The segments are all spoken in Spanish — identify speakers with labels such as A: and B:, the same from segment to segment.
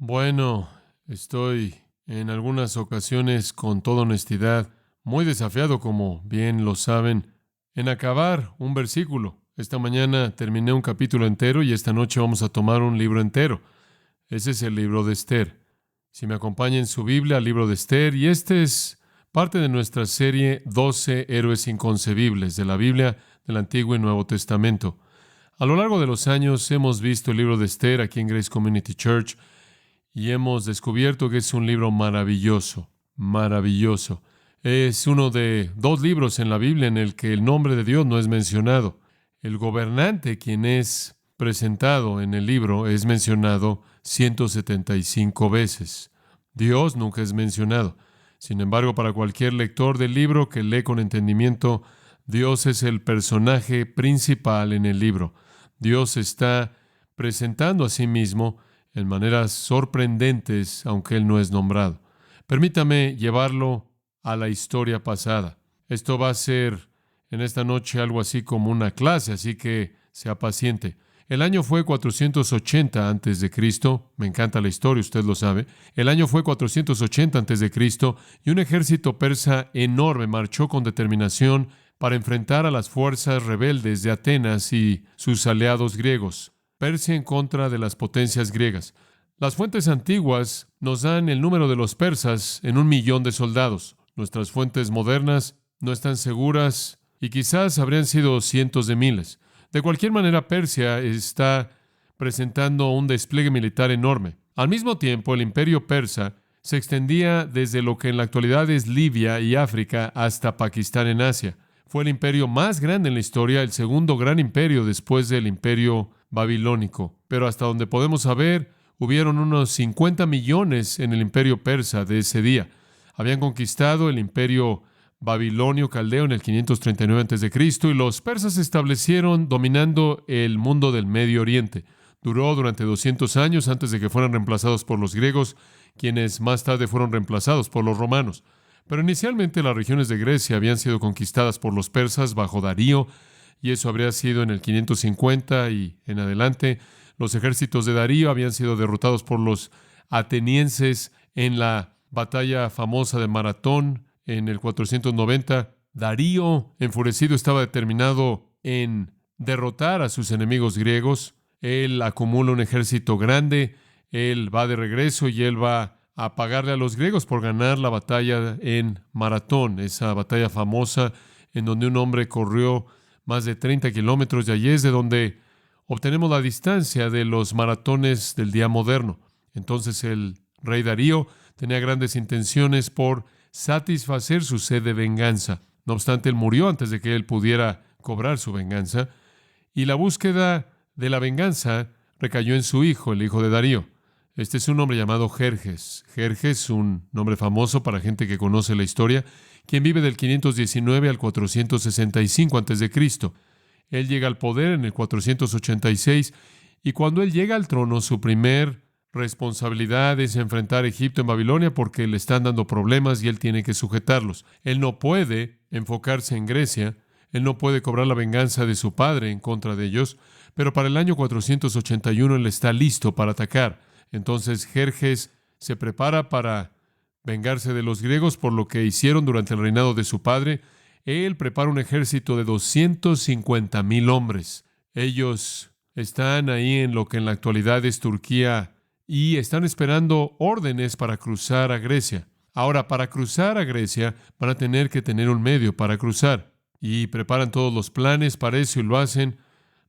A: Bueno, estoy en algunas ocasiones, con toda honestidad, muy desafiado, como bien lo saben, en acabar un versículo. Esta mañana terminé un capítulo entero y esta noche vamos a tomar un libro entero. Ese es el libro de Esther. Si me acompaña en su Biblia, el libro de Esther, y este es parte de nuestra serie 12 héroes inconcebibles de la Biblia del Antiguo y Nuevo Testamento. A lo largo de los años hemos visto el libro de Esther aquí en Grace Community Church y hemos descubierto que es un libro maravilloso, maravilloso. Es uno de dos libros en la Biblia en el que el nombre de Dios no es mencionado. El gobernante, quien es presentado en el libro, es mencionado 175 veces. Dios nunca es mencionado. Sin embargo, para cualquier lector del libro que lee con entendimiento, Dios es el personaje principal en el libro. Dios está presentando a sí mismo en maneras sorprendentes, aunque Él no es nombrado. Permítame llevarlo a la historia pasada. Esto va a ser en esta noche algo así como una clase, así que sea paciente. El año fue 480 antes de Cristo. Me encanta la historia, usted lo sabe. El año fue 480 antes de Cristo y un ejército persa enorme marchó con determinación para enfrentar a las fuerzas rebeldes de Atenas y sus aliados griegos. Persia en contra de las potencias griegas. Las fuentes antiguas nos dan el número de los persas en 1 millón de soldados. Nuestras fuentes modernas no están seguras y quizás habrían sido cientos de miles. De cualquier manera, Persia está presentando un despliegue militar enorme. Al mismo tiempo, el imperio persa se extendía desde lo que en la actualidad es Libia y África hasta Pakistán en Asia. Fue el imperio más grande en la historia, el segundo gran imperio después del imperio babilónico. Pero hasta donde podemos saber, hubieron unos 50 millones en el imperio persa de ese día. Habían conquistado el imperio babilonio caldeo en el 539 a.C. y los persas se establecieron dominando el mundo del Medio Oriente. Duró durante 200 años antes de que fueran reemplazados por los griegos, quienes más tarde fueron reemplazados por los romanos. Pero inicialmente las regiones de Grecia habían sido conquistadas por los persas bajo Darío, y eso habría sido en el 550 y en adelante. Los ejércitos de Darío habían sido derrotados por los atenienses en la batalla famosa de Maratón en el 490. Darío, enfurecido, estaba determinado en derrotar a sus enemigos griegos. Él acumula un ejército grande, él va de regreso y él va a pagarle a los griegos por ganar la batalla en Maratón, esa batalla famosa en donde un hombre corrió más de 30 kilómetros, y allí es de donde obtenemos la distancia de los maratones del día moderno. Entonces el rey Darío tenía grandes intenciones por satisfacer su sed de venganza. No obstante, él murió antes de que él pudiera cobrar su venganza, y la búsqueda de la venganza recayó en su hijo, el hijo de Darío. Este es un hombre llamado Jerjes. Jerjes, un nombre famoso para gente que conoce la historia, quien vive del 519 al 465 a.C. Él llega al poder en el 486, y cuando él llega al trono, su primer responsabilidad es enfrentar a Egipto en Babilonia porque le están dando problemas y él tiene que sujetarlos. Él no puede enfocarse en Grecia, él no puede cobrar la venganza de su padre en contra de ellos, pero para el año 481 él está listo para atacar. Entonces Jerjes se prepara para vengarse de los griegos por lo que hicieron durante el reinado de su padre. Él prepara un ejército de 250,000 hombres. Ellos están ahí en lo que en la actualidad es Turquía y están esperando órdenes para cruzar a Grecia. Ahora, para cruzar a Grecia van a tener que tener un medio para cruzar, y preparan todos los planes para eso y lo hacen.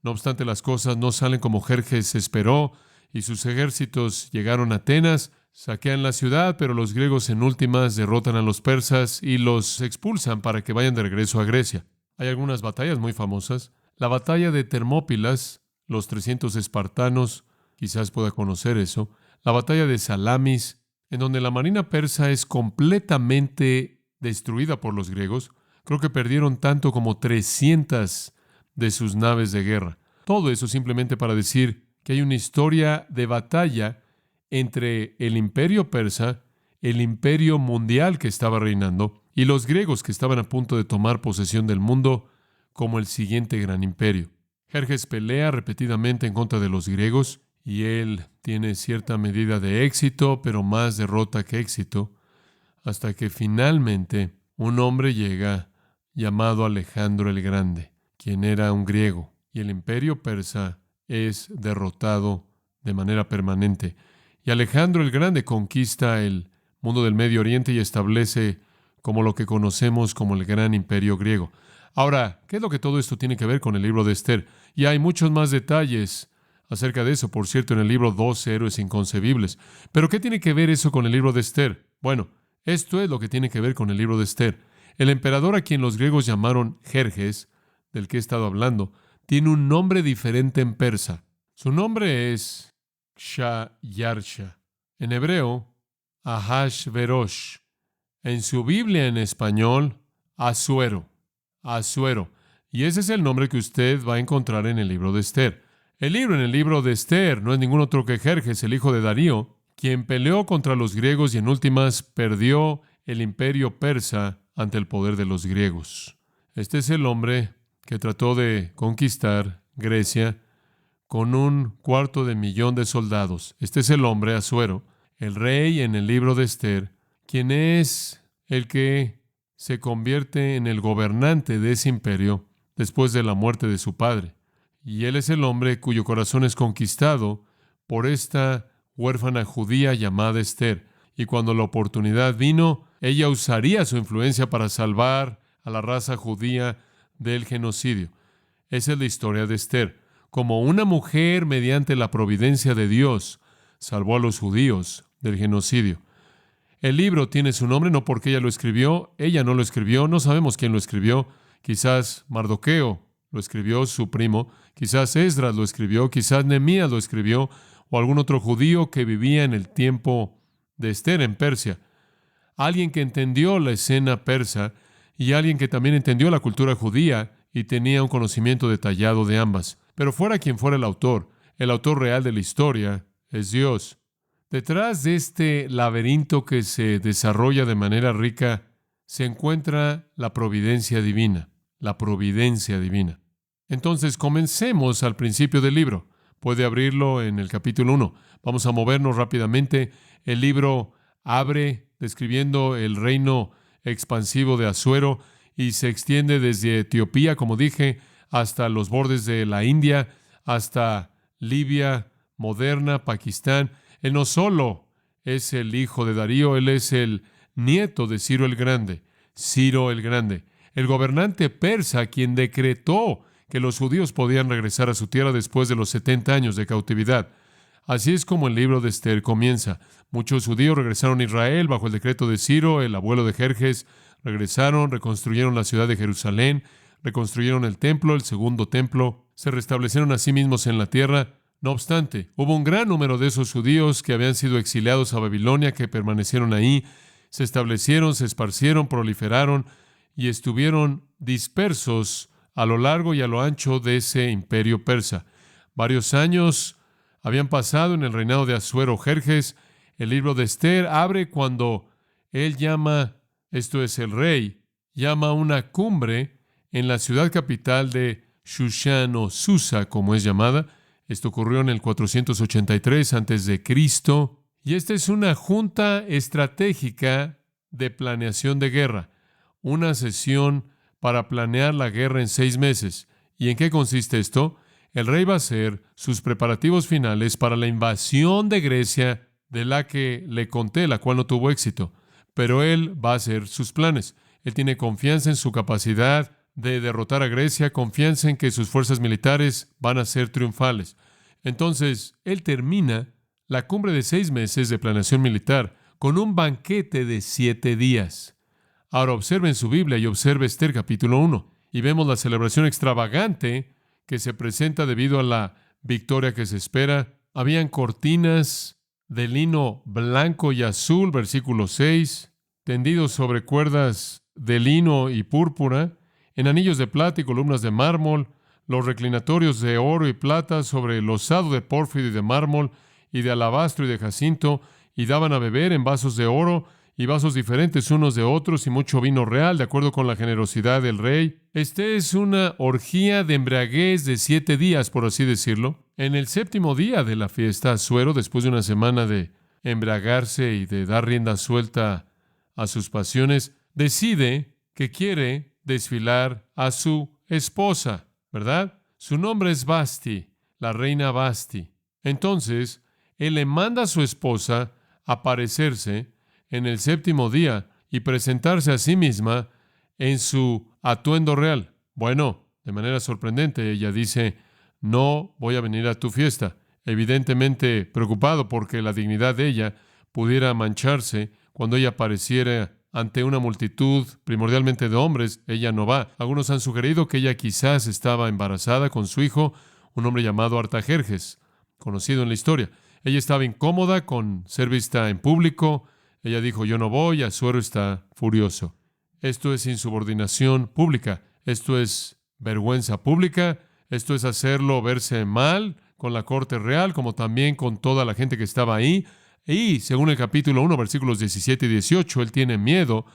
A: No obstante, las cosas no salen como Jerjes esperó, y sus ejércitos llegaron a Atenas, saquean la ciudad, pero los griegos en últimas derrotan a los persas y los expulsan para que vayan de regreso a Grecia. Hay algunas batallas muy famosas. La batalla de Termópilas, los 300 espartanos, quizás pueda conocer eso. La batalla de Salamis, en donde la marina persa es completamente destruida por los griegos. Creo que perdieron tanto como 300 de sus naves de guerra. Todo eso simplemente para decir que hay una historia de batalla entre el imperio persa, el imperio mundial que estaba reinando, y los griegos que estaban a punto de tomar posesión del mundo como el siguiente gran imperio. Jerjes pelea repetidamente en contra de los griegos y él tiene cierta medida de éxito, pero más derrota que éxito, hasta que finalmente un hombre llega llamado Alejandro el Grande, quien era un griego, y el imperio persa es derrotado de manera permanente. Y Alejandro el Grande conquista el mundo del Medio Oriente y establece como lo que conocemos como el gran imperio griego. Ahora, ¿qué es lo que todo esto tiene que ver con el libro de Esther? Y hay muchos más detalles acerca de eso, por cierto, en el libro 12 Héroes Inconcebibles. Pero ¿qué tiene que ver eso con el libro de Esther? Bueno, esto es lo que tiene que ver con el libro de Esther. El emperador, a quien los griegos llamaron Jerjes, del que he estado hablando, tiene un nombre diferente en persa. Su nombre es Ksha-Yarsha. En hebreo, Ahashverosh. En su Biblia en español, Asuero. Asuero. Y ese es el nombre que usted va a encontrar en el libro de Esther. El libro en el libro de Esther no es ningún otro que Jerjes, el hijo de Darío, quien peleó contra los griegos y en últimas perdió el imperio persa ante el poder de los griegos. Este es el hombre que trató de conquistar Grecia con 250,000 de soldados. Este es el hombre, Asuero, el rey en el libro de Esther, quien es el que se convierte en el gobernante de ese imperio después de la muerte de su padre. Y él es el hombre cuyo corazón es conquistado por esta huérfana judía llamada Esther. Y cuando la oportunidad vino, ella usaría su influencia para salvar a la raza judía del genocidio. Esa es la historia de Esther. Como una mujer, mediante la providencia de Dios, salvó a los judíos del genocidio. El libro tiene su nombre no porque ella lo escribió, ella no lo escribió, no sabemos quién lo escribió. Quizás Mardoqueo lo escribió, su primo, quizás Esdras lo escribió, quizás Nehemías lo escribió, o algún otro judío que vivía en el tiempo de Esther en Persia. Alguien que entendió la escena persa y alguien que también entendió la cultura judía y tenía un conocimiento detallado de ambas. Pero fuera quien fuera el autor real de la historia es Dios. Detrás de este laberinto que se desarrolla de manera rica se encuentra la providencia divina. La providencia divina. Entonces, comencemos al principio del libro. Puede abrirlo en el capítulo 1. Vamos a movernos rápidamente. El libro abre describiendo el reino expansivo de Asuero y se extiende desde Etiopía, como dije, hasta los bordes de la India, hasta Libia moderna, Pakistán. Él no solo es el hijo de Darío, él es el nieto de Ciro el Grande. Ciro el Grande, el gobernante persa quien decretó que los judíos podían regresar a su tierra después de los 70 años de cautividad. Así es como el libro de Esther comienza. Muchos judíos regresaron a Israel bajo el decreto de Ciro, el abuelo de Jerjes. Regresaron, reconstruyeron la ciudad de Jerusalén, reconstruyeron el templo, el segundo templo, se restablecieron a sí mismos en la tierra. No obstante, hubo un gran número de esos judíos que habían sido exiliados a Babilonia, que permanecieron ahí, se establecieron, se esparcieron, proliferaron y estuvieron dispersos a lo largo y a lo ancho de ese imperio persa. Varios años habían pasado en el reinado de Asuero Jerjes. El libro de Esther abre cuando él llama, esto es el rey, llama una cumbre en la ciudad capital de Shushan o Susa, como es llamada. Esto ocurrió en el 483 a.C. Y esta es una junta estratégica de planeación de guerra, una sesión para planear la guerra en 6 meses. ¿Y en qué consiste esto? El rey va a hacer sus preparativos finales para la invasión de Grecia, de la que le conté, la cual no tuvo éxito. Pero él va a hacer sus planes. Él tiene confianza en su capacidad de derrotar a Grecia, confianza en que sus fuerzas militares van a ser triunfales. Entonces, él termina la cumbre de 6 meses de planeación militar con un banquete de 7 días. Ahora observen su Biblia y observe Esther capítulo 1 y vemos la celebración extravagante que se presenta debido a la victoria que se espera. Habían cortinas de lino blanco y azul, versículo 6, tendidos sobre cuerdas de lino y púrpura, en anillos de plata y columnas de mármol, los reclinatorios de oro y plata sobre losado de pórfido y de mármol, y de alabastro y de jacinto, y daban a beber en vasos de oro, y vasos diferentes unos de otros y mucho vino real, de acuerdo con la generosidad del rey. Es una orgía de embriaguez de 7 días, por así decirlo. En el 7º día de la fiesta, Asuero, después de una semana de embriagarse y de dar rienda suelta a sus pasiones, decide que quiere desfilar a su esposa, ¿verdad? Su nombre es Vasti, la reina Vasti. Entonces, él le manda a su esposa aparecerse en el 7º día y presentarse a sí misma en su atuendo real. Bueno, de manera sorprendente, ella dice, no voy a venir a tu fiesta. Evidentemente preocupado porque la dignidad de ella pudiera mancharse cuando ella apareciera ante una multitud primordialmente de hombres, ella no va. Algunos han sugerido que ella quizás estaba embarazada con su hijo, un hombre llamado Artajerjes, conocido en la historia. Ella estaba incómoda con ser vista en público. Ella dijo, yo no voy, Asuero está furioso. Esto es insubordinación pública. Esto es vergüenza pública. Esto es hacerlo verse mal con la corte real, como también con toda la gente que estaba ahí. Y, según el capítulo 1, versículos 17 y 18, él tiene miedo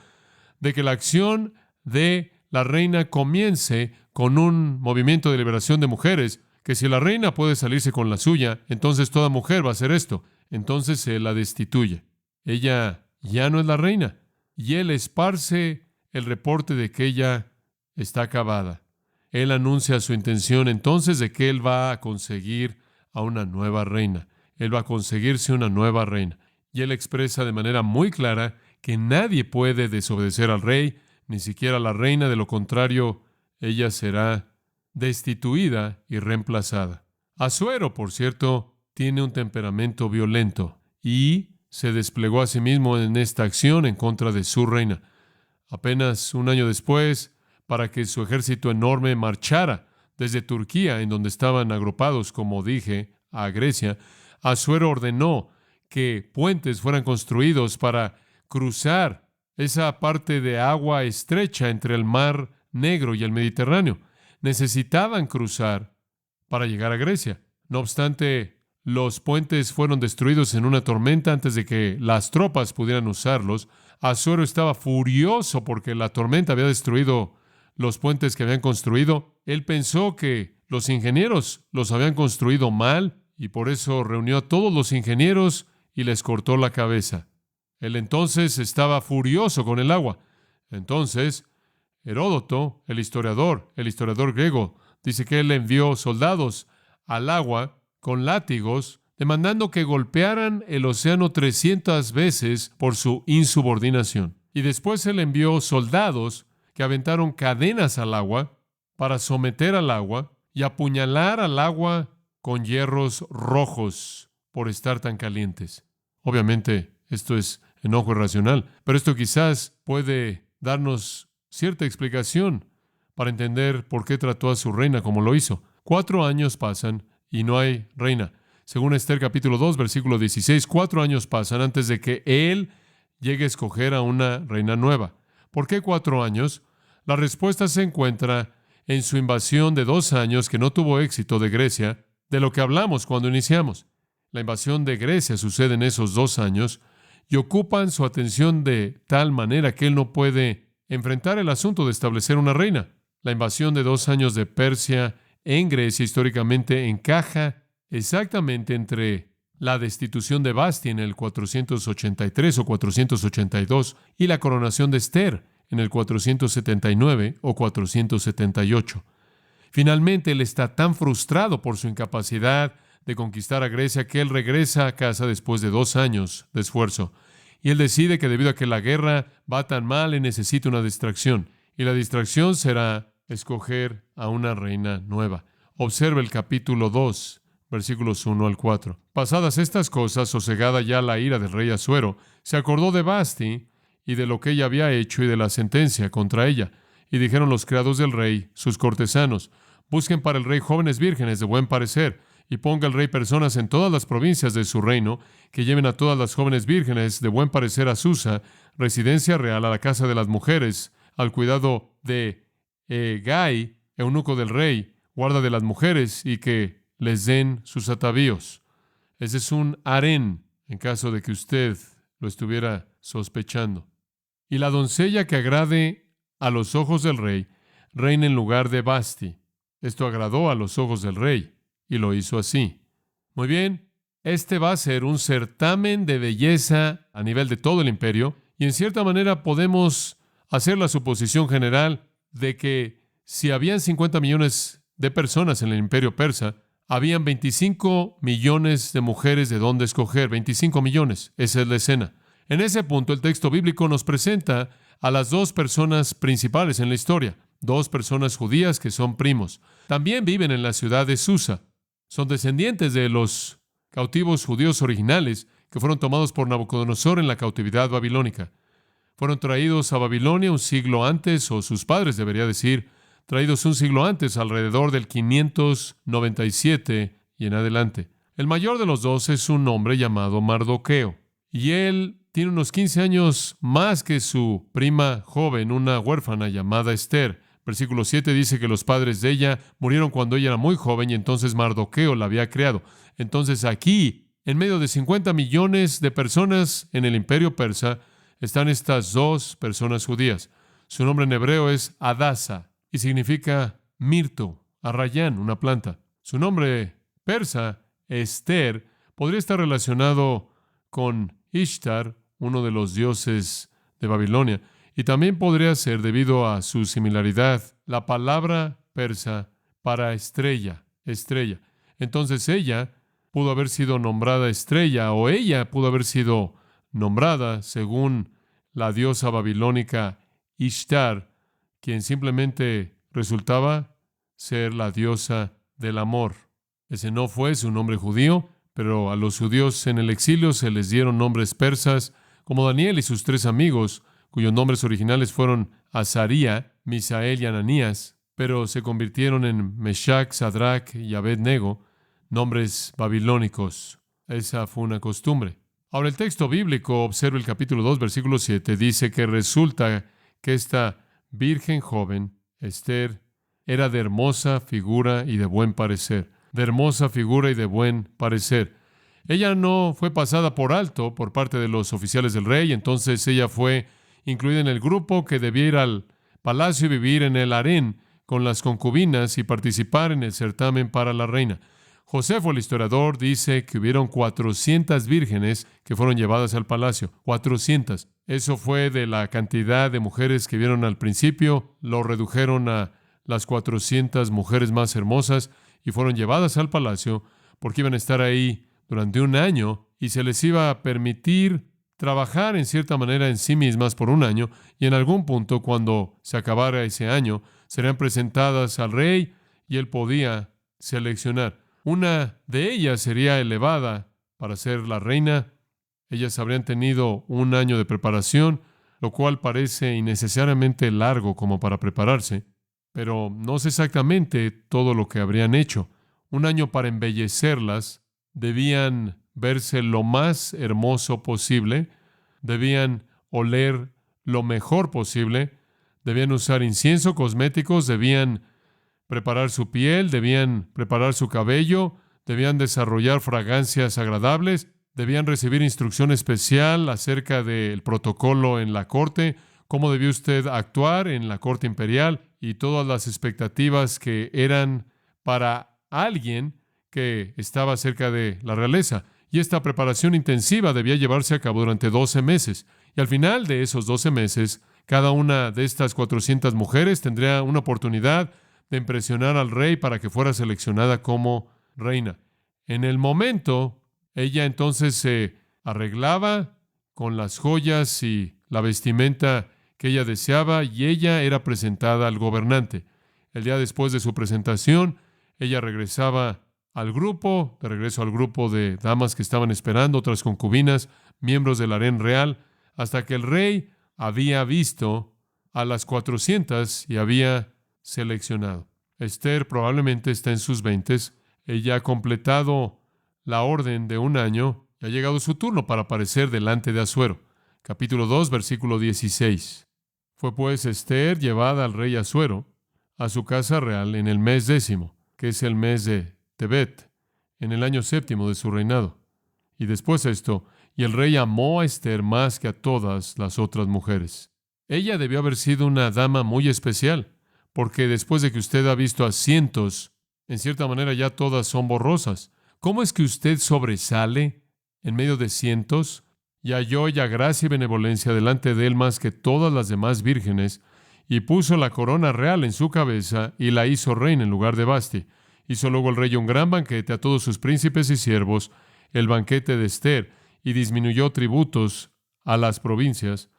A: de que la acción de la reina comience con un movimiento de liberación de mujeres, que si la reina puede salirse con la suya, entonces toda mujer va a hacer esto. Entonces se la destituye. Ella ya no es la reina. Y él esparce el reporte de que ella está acabada. Él anuncia su intención entonces de que él va a conseguir a una nueva reina. Él va a conseguirse una nueva reina. Y él expresa de manera muy clara que nadie puede desobedecer al rey, ni siquiera la reina. De lo contrario, ella será destituida y reemplazada. Asuero, por cierto, tiene un temperamento violento y se desplegó a sí mismo en esta acción en contra de su reina. Apenas un año después, para que su ejército enorme marchara desde Turquía, en donde estaban agrupados, como dije, a Grecia, Asuero ordenó que puentes fueran construidos para cruzar esa parte de agua estrecha entre el Mar Negro y el Mediterráneo. Necesitaban cruzar para llegar a Grecia. No obstante, los puentes fueron destruidos en una tormenta antes de que las tropas pudieran usarlos. Asuero estaba furioso porque la tormenta había destruido los puentes que habían construido. Él pensó que los ingenieros los habían construido mal y por eso reunió a todos los ingenieros y les cortó la cabeza. Él entonces estaba furioso con el agua. Entonces, Heródoto, el historiador griego, dice que él envió soldados al agua con látigos, demandando que golpearan el océano 300 veces por su insubordinación. Y después él envió soldados que aventaron cadenas al agua para someter al agua y apuñalar al agua con hierros rojos por estar tan calientes. Obviamente, esto es enojo irracional, pero esto quizás puede darnos cierta explicación para entender por qué trató a su reina como lo hizo. 4 años pasan y no hay reina. Según Esther capítulo 2, versículo 16, 4 años pasan antes de que él llegue a escoger a una reina nueva. ¿Por qué 4 años? La respuesta se encuentra en su invasión de 2 años que no tuvo éxito de Grecia, de lo que hablamos cuando iniciamos. La invasión de Grecia sucede en esos 2 años y ocupan su atención de tal manera que él no puede enfrentar el asunto de establecer una reina. La invasión de 2 años de Persia en Grecia históricamente encaja exactamente entre la destitución de Vasti en el 483 o 482 y la coronación de Esther en el 479 o 478. Finalmente, él está tan frustrado por su incapacidad de conquistar a Grecia que él regresa a casa después de 2 años de esfuerzo. Y él decide que debido a que la guerra va tan mal, él necesita una distracción. Y la distracción será escoger a una reina nueva. Observe el capítulo 2, versículos 1 al 4. Pasadas estas cosas, sosegada ya la ira del rey Asuero, se acordó de Vasti y de lo que ella había hecho y de la sentencia contra ella. Y dijeron los criados del rey, sus cortesanos, busquen para el rey jóvenes vírgenes de buen parecer, y ponga el rey personas en todas las provincias de su reino, que lleven a todas las jóvenes vírgenes de buen parecer a Susa, residencia real, a la casa de las mujeres, al cuidado de Gai, eunuco del rey, guarda de las mujeres, y que les den sus atavíos. Ese es un harén, en caso de que usted lo estuviera sospechando. Y la doncella que agrade a los ojos del rey reina en lugar de Vasti. Esto agradó a los ojos del rey y lo hizo así. Muy bien, este va a ser un certamen de belleza a nivel de todo el imperio y en cierta manera podemos hacer la suposición general de que si habían 50 millones de personas en el imperio persa, habían 25 millones de mujeres de dónde escoger. 25 millones. Esa es la escena. En ese punto, el texto bíblico nos presenta a las dos personas principales en la historia. Dos personas judías que son primos. También viven en la ciudad de Susa. Son descendientes de los cautivos judíos originales que fueron tomados por Nabucodonosor en la cautividad babilónica. Fueron traídos a Babilonia un siglo antes, o sus padres debería decir, traídos un siglo antes, alrededor del 597 y en adelante. El mayor de los dos es un hombre llamado Mardoqueo, y él tiene unos 15 años más que su prima joven, una huérfana llamada Esther. Versículo 7 dice que los padres de ella murieron cuando ella era muy joven y entonces Mardoqueo la había criado. Entonces aquí, en medio de 50 millones de personas en el imperio persa, están estas dos personas judías. Su nombre en hebreo es Adasa y significa mirto, arrayán, una planta. Su nombre persa, Esther, podría estar relacionado con Ishtar, uno de los dioses de Babilonia, y también podría ser, debido a su similaridad, la palabra persa para estrella, estrella. Entonces ella pudo haber sido nombrada estrella, o ella pudo haber sido nombrada según la diosa babilónica Ishtar, quien simplemente resultaba ser la diosa del amor. Ese no fue su nombre judío, pero a los judíos en el exilio se les dieron nombres persas, como Daniel y sus tres amigos, cuyos nombres originales fueron Azaría, Misael y Ananías, pero se convirtieron en Meshach, Sadrach y Abed-nego, nombres babilónicos. Esa fue una costumbre. Ahora, el texto bíblico, observa el capítulo 2, versículo 7, dice que resulta que esta virgen joven, Esther, era de hermosa figura y de buen parecer. De hermosa figura y de buen parecer. Ella no fue pasada por alto por parte de los oficiales del rey, entonces ella fue incluida en el grupo que debía ir al palacio y vivir en el harén con las concubinas y participar en el certamen para la reina. Josefo, el historiador, dice que hubieron 400 vírgenes que fueron llevadas al palacio. 400. Eso fue de la cantidad de mujeres que vieron al principio. Lo redujeron a las 400 mujeres más hermosas y fueron llevadas al palacio porque iban a estar ahí durante un año y se les iba a permitir trabajar en cierta manera en sí mismas por un año, y en algún punto, cuando se acabara ese año, serían presentadas al rey y él podía seleccionar. Una de ellas sería elevada para ser la reina. Ellas habrían tenido un año de preparación, lo cual parece innecesariamente largo como para prepararse, pero no sé exactamente todo lo que habrían hecho. Un año para embellecerlas. Debían verse lo más hermoso posible, debían oler lo mejor posible, debían usar incienso, cosméticos, debían preparar su piel, debían preparar su cabello, debían desarrollar fragancias agradables, debían recibir instrucción especial acerca del protocolo en la corte, cómo debió usted actuar en la corte imperial y todas las expectativas que eran para alguien que estaba cerca de la realeza. Y esta preparación intensiva debía llevarse a cabo durante 12 meses. Y al final de esos 12 meses, cada una de estas 400 mujeres tendría una oportunidad de impresionar al rey para que fuera seleccionada como reina. En el momento, ella entonces se arreglaba con las joyas y la vestimenta que ella deseaba y ella era presentada al gobernante. El día después de su presentación, ella regresaba al grupo, de regreso al grupo de damas que estaban esperando, otras concubinas, miembros del harén real, hasta que el rey había visto a las 400 y había seleccionado. Esther probablemente está en sus 20. Ella ha completado la orden de un año y ha llegado su turno para aparecer delante de Asuero. Capítulo 2, versículo 16. Fue pues Esther llevada al rey Asuero a su casa real en el mes 10, que es el mes de Tebet, en el año 7 de su reinado. Y después de esto, y el rey amó a Esther más que a todas las otras mujeres. Ella debió haber sido una dama muy especial, porque después de que usted ha visto a cientos, en cierta manera ya todas son borrosas. ¿Cómo es que usted sobresale en medio de cientos y halló ella gracia y benevolencia delante de él más que todas las demás vírgenes, y puso la corona real en su cabeza y la hizo reina en lugar de Vasti? Hizo luego el rey un gran banquete a todos sus príncipes y siervos, el banquete de Esther, y disminuyó tributos a las provincias,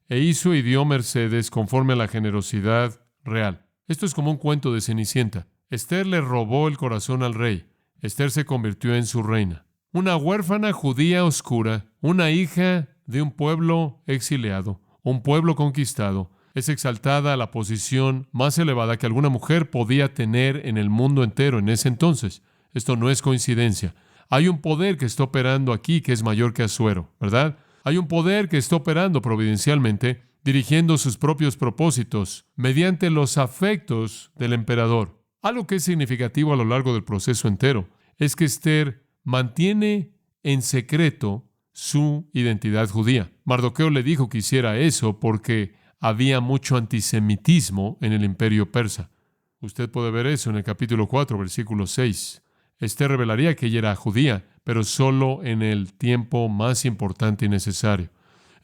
A: e hizo y dio mercedes conforme a la generosidad real. Esto es como un cuento de Cenicienta. Esther le robó el corazón al rey. Esther se convirtió en su reina. Una huérfana judía oscura, una hija de un pueblo exiliado, un pueblo conquistado, es exaltada a la posición más elevada que alguna mujer podía tener en el mundo entero en ese entonces. Esto no es coincidencia. Hay un poder que está operando aquí que es mayor que Asuero, ¿verdad? Hay un poder que está operando providencialmente, dirigiendo sus propios propósitos mediante los afectos del emperador. Algo que es significativo a lo largo del proceso entero es que Esther mantiene en secreto su identidad judía. Mardoqueo le dijo que hiciera eso porque había mucho antisemitismo en el imperio persa. Usted puede ver eso en el capítulo 4, versículo 6. Esther revelaría que ella era judía, pero solo en el tiempo más importante y necesario.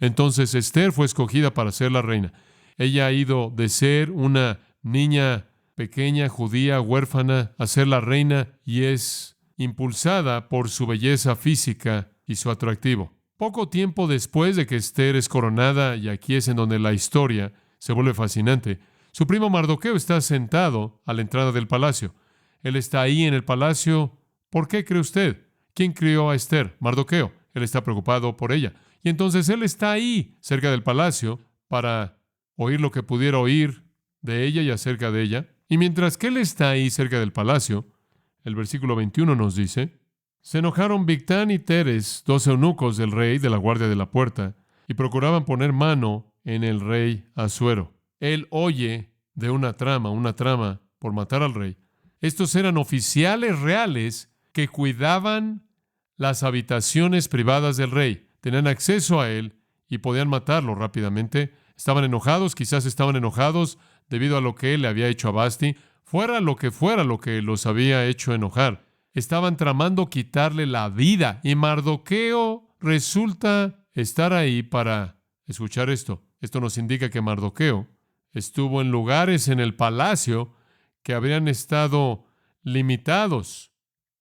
A: Entonces Esther fue escogida para ser la reina. Ella ha ido de ser una niña pequeña, judía, huérfana, a ser la reina, y es impulsada por su belleza física y su atractivo. Poco tiempo después de que Esther es coronada, y aquí es en donde la historia se vuelve fascinante, su primo Mardoqueo está sentado a la entrada del palacio. Él está ahí en el palacio. ¿Por qué cree usted? ¿Quién crió a Esther? Mardoqueo. Él está preocupado por ella. Y entonces él está ahí, cerca del palacio, para oír lo que pudiera oír de ella y acerca de ella. Y mientras que él está ahí cerca del palacio, el versículo 21 nos dice: se enojaron Bigtán y Teres, 2 eunucos del rey de la guardia de la puerta, y procuraban poner mano en el rey Asuero. Él oye de una trama por matar al rey. Estos eran oficiales reales que cuidaban las habitaciones privadas del rey. Tenían acceso a él y podían matarlo rápidamente. Estaban enojados, quizás estaban enojados debido a lo que él le había hecho a Vasti, fuera lo que los había hecho enojar. Estaban tramando quitarle la vida, y Mardoqueo resulta estar ahí para escuchar esto. Esto nos indica que Mardoqueo estuvo en lugares en el palacio que habrían estado limitados,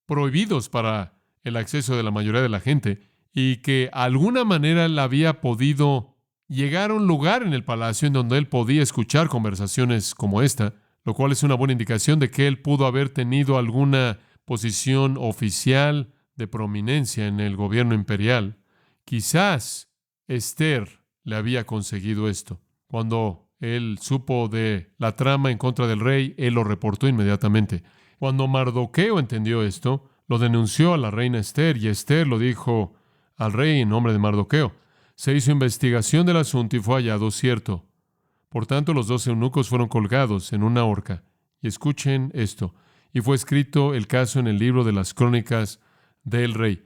A: prohibidos para el acceso de la mayoría de la gente, y que de alguna manera él había podido llegar a un lugar en el palacio en donde él podía escuchar conversaciones como esta, lo cual es una buena indicación de que él pudo haber tenido alguna posición oficial de prominencia en el gobierno imperial. Quizás Esther le había conseguido esto. Cuando él supo de la trama en contra del rey, él lo reportó inmediatamente. Cuando Mardoqueo entendió esto, lo denunció a la reina Esther, y Esther lo dijo al rey en nombre de Mardoqueo. Se hizo investigación del asunto y fue hallado cierto. Por tanto, los 2 eunucos fueron colgados en una horca. Y escuchen esto. Y fue escrito el caso en el libro de las crónicas del rey.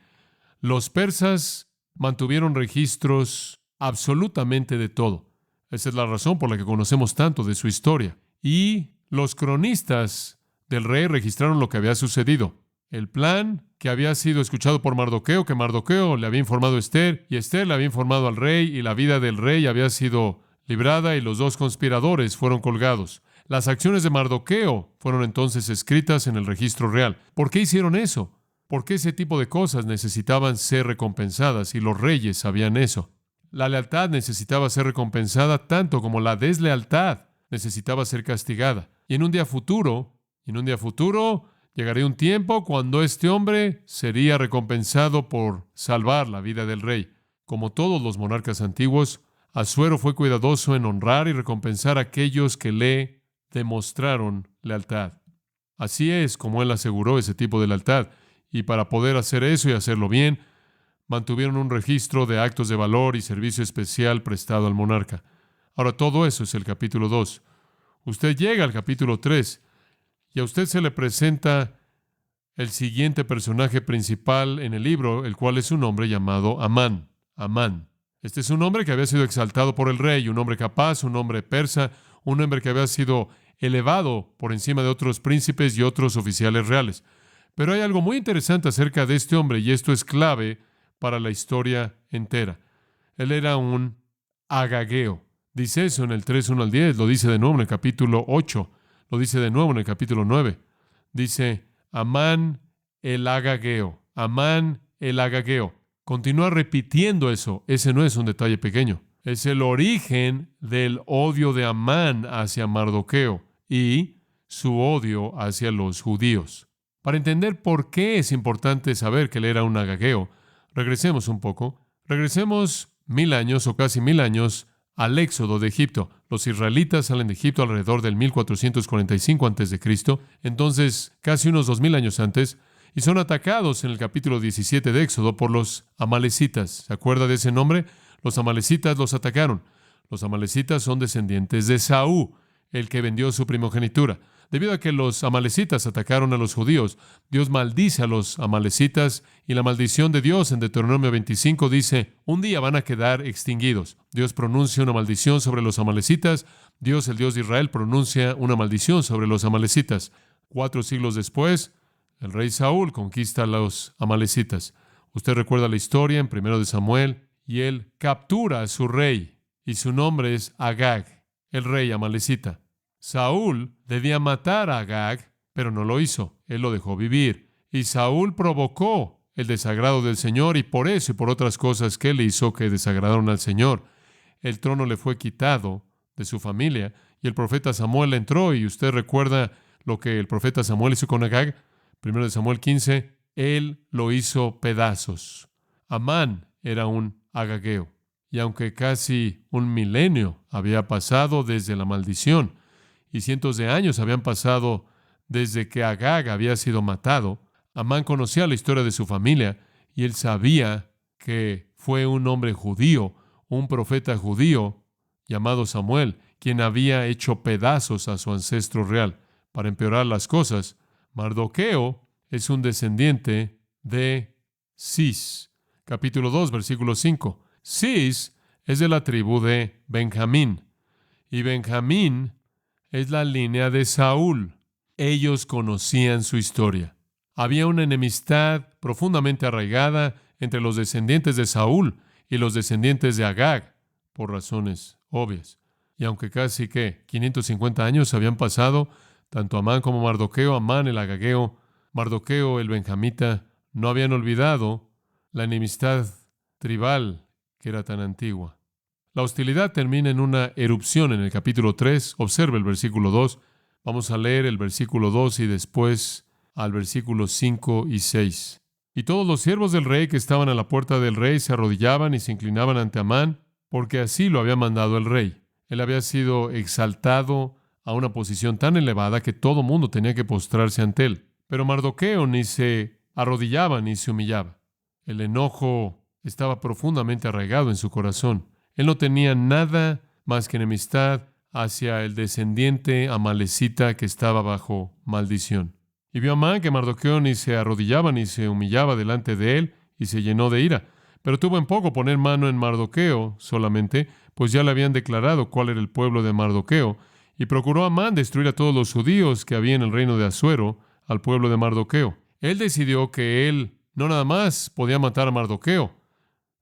A: Los persas mantuvieron registros absolutamente de todo. Esa es la razón por la que conocemos tanto de su historia. Y los cronistas del rey registraron lo que había sucedido. El plan que había sido escuchado por Mardoqueo, que Mardoqueo le había informado a Esther, y Esther le había informado al rey, y la vida del rey había sido librada, y los 2 conspiradores fueron colgados. Las acciones de Mardoqueo fueron entonces escritas en el registro real. ¿Por qué hicieron eso? ¿Por qué ese tipo de cosas necesitaban ser recompensadas? Y los reyes sabían eso. La lealtad necesitaba ser recompensada tanto como la deslealtad necesitaba ser castigada. Y en un día futuro, llegaría un tiempo cuando este hombre sería recompensado por salvar la vida del rey. Como todos los monarcas antiguos, Asuero fue cuidadoso en honrar y recompensar a aquellos que le demostraron lealtad. Así es como él aseguró ese tipo de lealtad. Y para poder hacer eso y hacerlo bien, mantuvieron un registro de actos de valor y servicio especial prestado al monarca. Ahora, todo eso es el capítulo 2. Usted llega al capítulo 3 y a usted se le presenta el siguiente personaje principal en el libro, el cual es un hombre llamado Amán. Amán. Este es un hombre que había sido exaltado por el rey, un hombre capaz, un hombre persa, un hombre que había sido elevado por encima de otros príncipes y otros oficiales reales. Pero hay algo muy interesante acerca de este hombre, y esto es clave para la historia entera. Él era un agageo. Dice eso en el 3:1 al 10, lo dice de nuevo en el capítulo 8, lo dice de nuevo en el capítulo 9. Dice, Amán el agageo, Amán el agageo. Continúa repitiendo eso. Ese no es un detalle pequeño. Es el origen del odio de Amán hacia Mardoqueo y su odio hacia los judíos. Para entender por qué es importante saber que él era un agageo, regresemos un poco. Regresemos 1000 años o casi 1000 años al éxodo de Egipto. Los israelitas salen de Egipto alrededor del 1445 a.C., entonces casi unos 2000 años antes, y son atacados en el capítulo 17 de Éxodo por los amalecitas. ¿Se acuerda de ese nombre? Los amalecitas los atacaron. Los amalecitas son descendientes de Saúl, el que vendió su primogenitura. Debido a que los amalecitas atacaron a los judíos, Dios maldice a los amalecitas, y la maldición de Dios en Deuteronomio 25 dice, un día van a quedar extinguidos. Dios pronuncia una maldición sobre los amalecitas. Dios, el Dios de Israel, pronuncia una maldición sobre los amalecitas. 4 siglos después, el rey Saúl conquista a los amalecitas. Usted recuerda la historia en 1 de Samuel, y él captura a su rey, y su nombre es Agag, el rey amalecita. Saúl debía matar a Agag, pero no lo hizo. Él lo dejó vivir. Y Saúl provocó el desagrado del Señor, y por eso y por otras cosas que él hizo que desagradaron al Señor, el trono le fue quitado de su familia, y el profeta Samuel entró, y usted recuerda lo que el profeta Samuel hizo con Agag. 1 de Samuel 15, él lo hizo pedazos. Amán era un agageo. Y aunque casi un milenio había pasado desde la maldición, y cientos de años habían pasado desde que Agag había sido matado, Amán conocía la historia de su familia, y él sabía que fue un hombre judío, un profeta judío llamado Samuel, quien había hecho pedazos a su ancestro real. Para empeorar las cosas, Mardoqueo es un descendiente de Cis. Capítulo 2, versículo 5. Cis es de la tribu de Benjamín, y Benjamín es la línea de Saúl. Ellos conocían su historia. Había una enemistad profundamente arraigada entre los descendientes de Saúl y los descendientes de Agag, por razones obvias. Y aunque casi 550 años habían pasado, tanto Amán como Mardoqueo, Amán el agageo, Mardoqueo el benjamita, no habían olvidado la enemistad tribal que era tan antigua. La hostilidad termina en una erupción en el capítulo 3. Observe el versículo 2. Vamos a leer el versículo 2 y después al versículo 5 y 6. Y todos los siervos del rey que estaban a la puerta del rey se arrodillaban y se inclinaban ante Amán, porque así lo había mandado el rey. Él había sido exaltado a una posición tan elevada que todo mundo tenía que postrarse ante él. Pero Mardoqueo ni se arrodillaba ni se humillaba. El enojo estaba profundamente arraigado en su corazón. Él no tenía nada más que enemistad hacia el descendiente amalecita que estaba bajo maldición. Y vio Amán que Mardoqueo ni se arrodillaba ni se humillaba delante de él, y se llenó de ira. Pero tuvo en poco poner mano en Mardoqueo solamente, pues ya le habían declarado cuál era el pueblo de Mardoqueo, y procuró Amán destruir a todos los judíos que había en el reino de Asuero, al pueblo de Mardoqueo. Él decidió que él no nada más podía matar a Mardoqueo.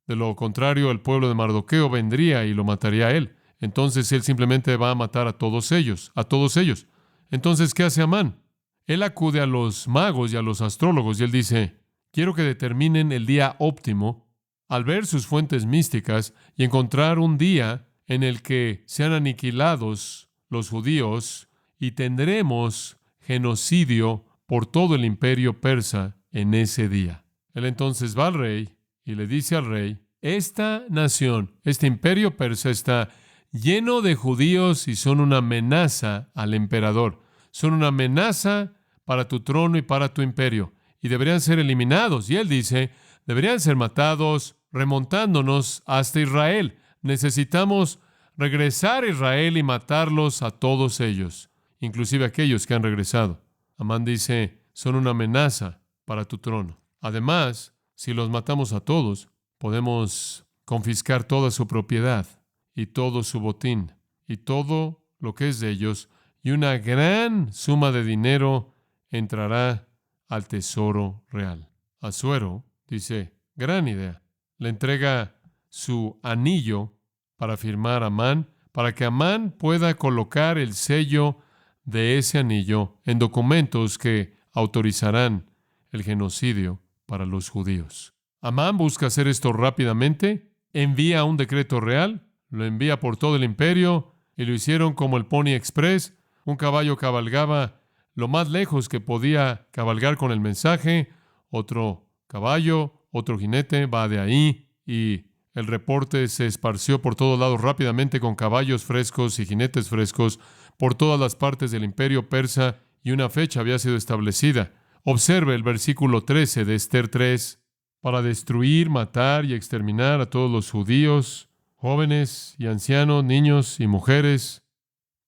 A: De lo contrario, el pueblo de Mardoqueo vendría y lo mataría a él. Entonces él simplemente va a matar a todos ellos, a todos ellos. Entonces, ¿qué hace Amán? Él acude a los magos y a los astrólogos y él dice, quiero que determinen el día óptimo al ver sus fuentes místicas y encontrar un día en el que sean aniquilados los judíos y tendremos genocidio por todo el imperio persa en ese día. Él entonces va al rey y le dice al rey, esta nación, este imperio persa está lleno de judíos y son una amenaza al emperador. Son una amenaza para tu trono y para tu imperio, y deberían ser eliminados. Y él dice, deberían ser matados remontándonos hasta Israel. Necesitamos regresar a Israel y matarlos a todos ellos, inclusive aquellos que han regresado. Amán dice, son una amenaza para tu trono. Además, si los matamos a todos, podemos confiscar toda su propiedad y todo su botín y todo lo que es de ellos, y una gran suma de dinero entrará al tesoro real. Asuero dice, gran idea. Le entrega su anillo para firmar a Amán, para que Amán pueda colocar el sello de ese anillo en documentos que autorizarán el genocidio para los judíos. Amán busca hacer esto rápidamente, envía un decreto real, lo envía por todo el imperio, y lo hicieron como el Pony Express. Un caballo cabalgaba lo más lejos que podía cabalgar con el mensaje, otro caballo, otro jinete va de ahí, y el reporte se esparció por todos lados rápidamente con caballos frescos y jinetes frescos por todas las partes del imperio persa, y una fecha había sido establecida. Observe el versículo 13 de Esther 3, para destruir, matar y exterminar a todos los judíos, jóvenes y ancianos, niños y mujeres,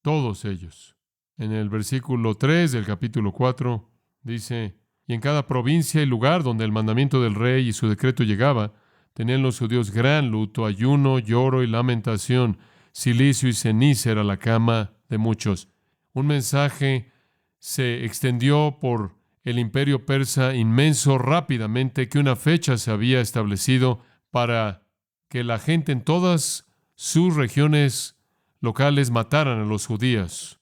A: todos ellos. En el versículo 3 del capítulo 4 dice, y en cada provincia y lugar donde el mandamiento del rey y su decreto llegaba, tenían los judíos gran luto, ayuno, lloro y lamentación, cilicio y ceniza era la cama de muchos. Un mensaje se extendió por el imperio persa inmenso rápidamente, que una fecha se había establecido para que la gente en todas sus regiones locales mataran a los judíos.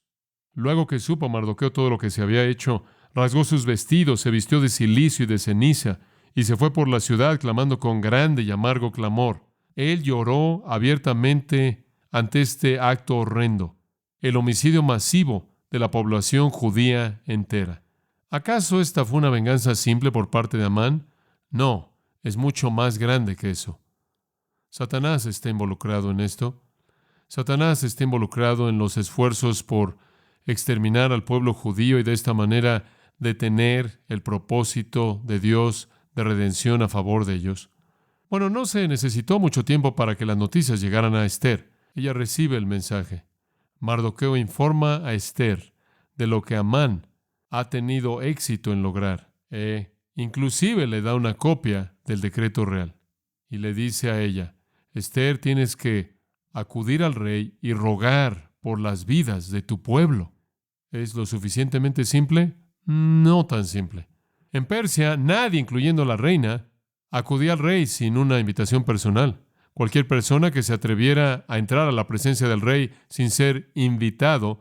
A: Luego que supo Mardoqueo todo lo que se había hecho, rasgó sus vestidos, se vistió de cilicio y de ceniza, y se fue por la ciudad clamando con grande y amargo clamor. Él lloró abiertamente ante este acto horrendo, el homicidio masivo de la población judía entera. ¿Acaso esta fue una venganza simple por parte de Amán? No, es mucho más grande que eso. Satanás está involucrado en esto. Satanás está involucrado en los esfuerzos por exterminar al pueblo judío y de esta manera detener el propósito de Dios de redención a favor de ellos. Bueno, no se necesitó mucho tiempo para que las noticias llegaran a Esther. Ella recibe el mensaje. Mardoqueo informa a Esther de lo que Amán ha tenido éxito en lograr. Inclusive le da una copia del decreto real. Y le dice a ella, Esther, tienes que acudir al rey y rogar por las vidas de tu pueblo. ¿Es lo suficientemente simple? No tan simple. En Persia, nadie, incluyendo la reina, acudía al rey sin una invitación personal. Cualquier persona que se atreviera a entrar a la presencia del rey sin ser invitado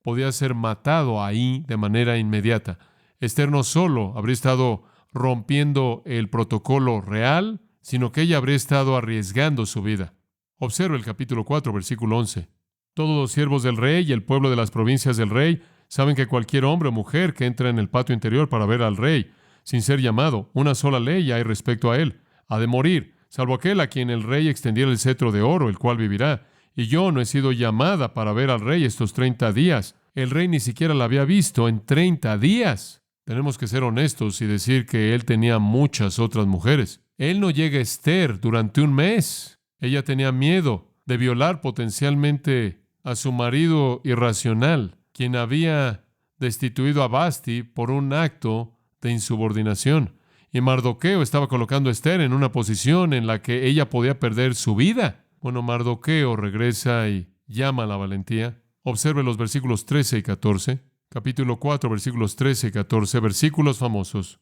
A: podía ser matado ahí de manera inmediata. Esther no solo habría estado rompiendo el protocolo real, sino que ella habría estado arriesgando su vida. Observe el capítulo 4, versículo 11. Todos los siervos del rey y el pueblo de las provincias del rey saben que cualquier hombre o mujer que entra en el patio interior para ver al rey, sin ser llamado, una sola ley hay respecto a él: ha de morir, salvo aquel a quien el rey extendiera el cetro de oro, el cual vivirá. Y yo no he sido llamada para ver al rey estos 30 días. El rey ni siquiera la había visto en 30 días. Tenemos que ser honestos y decir que él tenía muchas otras mujeres. Él no llega a Esther durante un mes. Ella tenía miedo de violar potencialmente a su marido irracional, quien había destituido a Vasti por un acto de insubordinación. Y Mardoqueo estaba colocando a Esther en una posición en la que ella podía perder su vida. Bueno, Mardoqueo regresa y llama a la valentía. Observe los versículos 13 y 14. Capítulo 4, versículos 13 y 14, versículos famosos.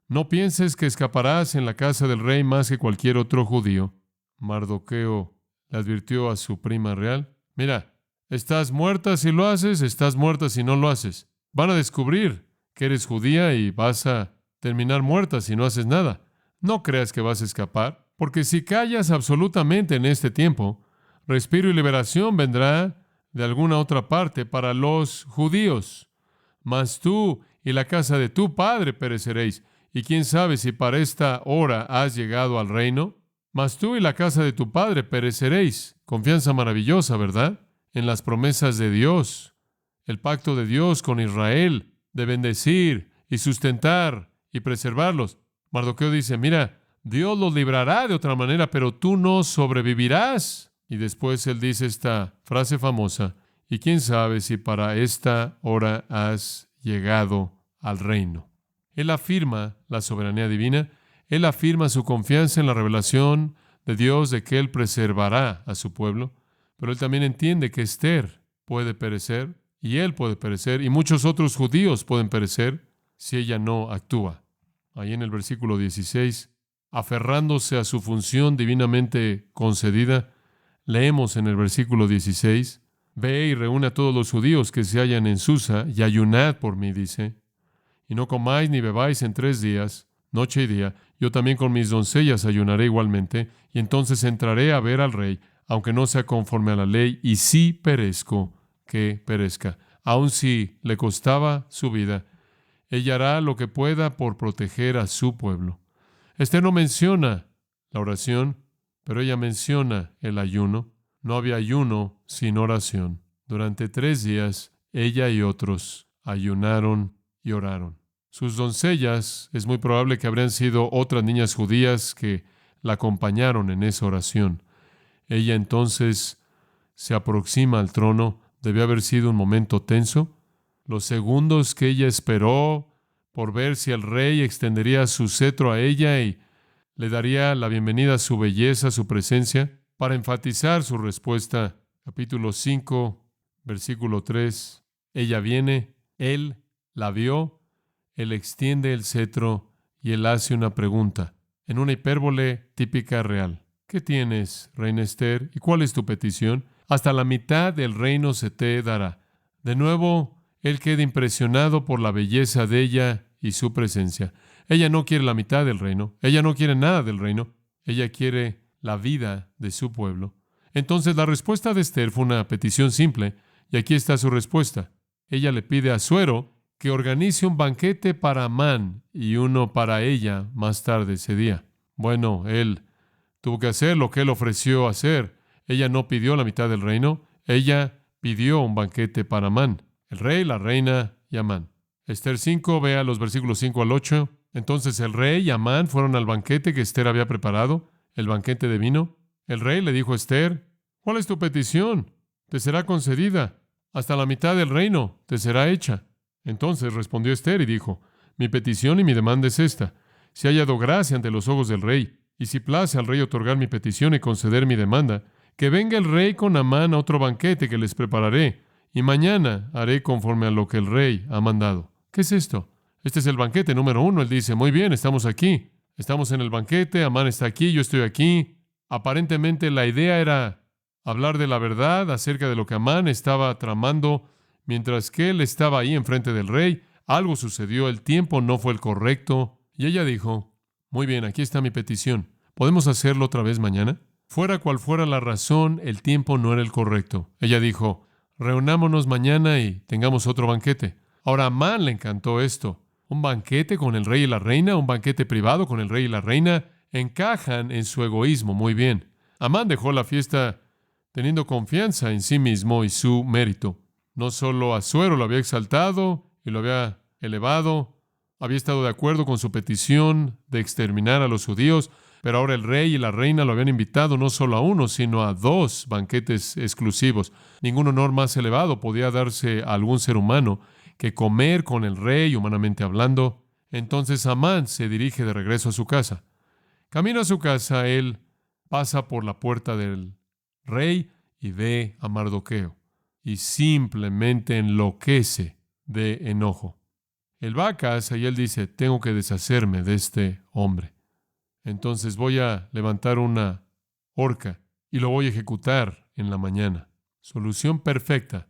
A: No pienses que escaparás en la casa del rey más que cualquier otro judío. Mardoqueo le advirtió a su prima real: mira, estás muerta si lo haces, estás muerta si no lo haces. Van a descubrir que eres judía y vas a terminar muerta si no haces nada. No creas que vas a escapar, porque si callas absolutamente en este tiempo, respiro y liberación vendrá de alguna otra parte para los judíos. Mas tú y la casa de tu padre pereceréis. Y quién sabe si para esta hora has llegado al reino. Mas tú y la casa de tu padre pereceréis. Confianza maravillosa, ¿verdad? En las promesas de Dios. El pacto de Dios con Israel de bendecir y sustentar y preservarlos. Mardoqueo dice: mira, Dios los librará de otra manera, pero tú no sobrevivirás. Y después él dice esta frase famosa: y quién sabe si para esta hora has llegado al reino. Él afirma la soberanía divina. Él afirma su confianza en la revelación de Dios de que Él preservará a su pueblo, pero Él también entiende que Esther puede perecer, y él puede perecer, y muchos otros judíos pueden perecer si ella no actúa. Ahí en el versículo 16, aferrándose a su función divinamente concedida, leemos en el versículo 16, ve y reúne a todos los judíos que se hallan en Susa, y ayunad por mí, dice, y no comáis ni bebáis en 3 días, noche y día. Yo también con mis doncellas ayunaré igualmente, y entonces entraré a ver al rey, aunque no sea conforme a la ley, y si perezco, que perezca. Aun si le costaba su vida, ella hará lo que pueda por proteger a su pueblo. Esther no menciona la oración, pero ella menciona el ayuno. No había ayuno sin oración. Durante 3 días, ella y otros ayunaron y oraron. Sus doncellas, es muy probable que habrían sido otras niñas judías que la acompañaron en esa oración. Ella entonces se aproxima al trono. Debió haber sido un momento tenso. Los segundos que ella esperó por ver si el rey extendería su cetro a ella y le daría la bienvenida a su belleza, a su presencia, para enfatizar su respuesta. Capítulo 5, versículo 3. Ella viene, él la vio, él extiende el cetro y él hace una pregunta, en una hipérbole típica real. ¿Qué tienes, reina Esther? ¿Y cuál es tu petición? Hasta la mitad del reino se te dará. De nuevo, él queda impresionado por la belleza de ella y su presencia. Ella no quiere la mitad del reino. Ella no quiere nada del reino. Ella quiere la vida de su pueblo. Entonces, la respuesta de Esther fue una petición simple, y aquí está su respuesta. Ella le pide a Asuero que organice un banquete para Amán y uno para ella más tarde ese día. Bueno, él tuvo que hacer lo que él ofreció hacer. Ella no pidió la mitad del reino. Ella pidió un banquete para Amán, el rey, la reina y Amán. Esther 5, vea los versículos 5 al 8. Entonces el rey y Amán fueron al banquete que Esther había preparado, el banquete de vino. El rey le dijo a Esther, ¿cuál es tu petición? Te será concedida. Hasta la mitad del reino te será hecha. Entonces respondió Esther y dijo, mi petición y mi demanda es esta. Si haya hallado gracia ante los ojos del rey, y si place al rey otorgar mi petición y conceder mi demanda, que venga el rey con Amán a otro banquete que les prepararé, y mañana haré conforme a lo que el rey ha mandado. ¿Qué es esto? Este es el banquete número 1. Él dice, muy bien, estamos aquí. Estamos en el banquete, Amán está aquí, yo estoy aquí. Aparentemente la idea era hablar de la verdad acerca de lo que Amán estaba tramando, mientras que él estaba ahí enfrente del rey. Algo sucedió, el tiempo no fue el correcto. Y ella dijo, muy bien, aquí está mi petición. ¿Podemos hacerlo otra vez mañana? Fuera cual fuera la razón, el tiempo no era el correcto. Ella dijo, reunámonos mañana y tengamos otro banquete. Ahora a Amán le encantó esto. Un banquete con el rey y la reina, un banquete privado con el rey y la reina, encajan en su egoísmo muy bien. Amán dejó la fiesta teniendo confianza en sí mismo y su mérito. No solo Asuero lo había exaltado y lo había elevado, había estado de acuerdo con su petición de exterminar a los judíos, pero ahora el rey y la reina lo habían invitado no solo a uno, sino a 2 banquetes exclusivos. Ningún honor más elevado podía darse a algún ser humano que comer con el rey, humanamente hablando. Entonces Amán se dirige de regreso a su casa. Camino a su casa, él pasa por la puerta del rey y ve a Mardoqueo y simplemente enloquece de enojo. Él va a casa y él dice, tengo que deshacerme de este hombre. Entonces voy a levantar una horca y lo voy a ejecutar en la mañana. Solución perfecta.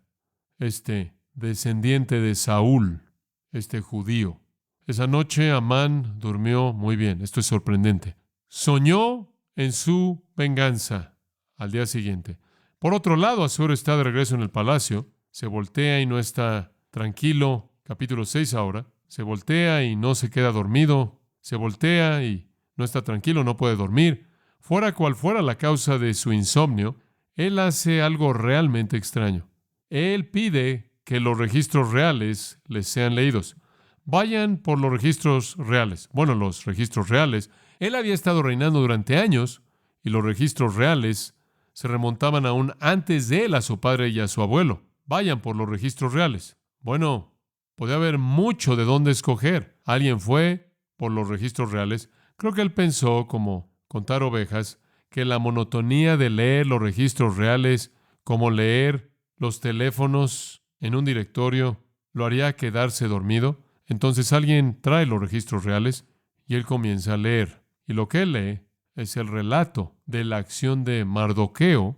A: Este descendiente de Saúl, este judío. Esa noche Amán durmió muy bien. Esto es sorprendente. Soñó en su venganza al día siguiente. Por otro lado, Asuero está de regreso en el palacio. Se voltea y no está tranquilo. Capítulo 6 ahora. Se voltea y no se queda dormido. Se voltea y no está tranquilo, no puede dormir. Fuera cual fuera la causa de su insomnio, él hace algo realmente extraño. Él pide que los registros reales les sean leídos. Vayan por los registros reales. Bueno, los registros reales. Él había estado reinando durante años y los registros reales se remontaban aún antes de él a su padre y a su abuelo. Vayan por los registros reales. Bueno, podía haber mucho de dónde escoger. Alguien fue por los registros reales. Creo que él pensó, como contar ovejas, que la monotonía de leer los registros reales, como leer los teléfonos en un directorio, lo haría quedarse dormido? Entonces alguien trae los registros reales y él comienza a leer. Y lo que él lee es el relato de la acción de Mardoqueo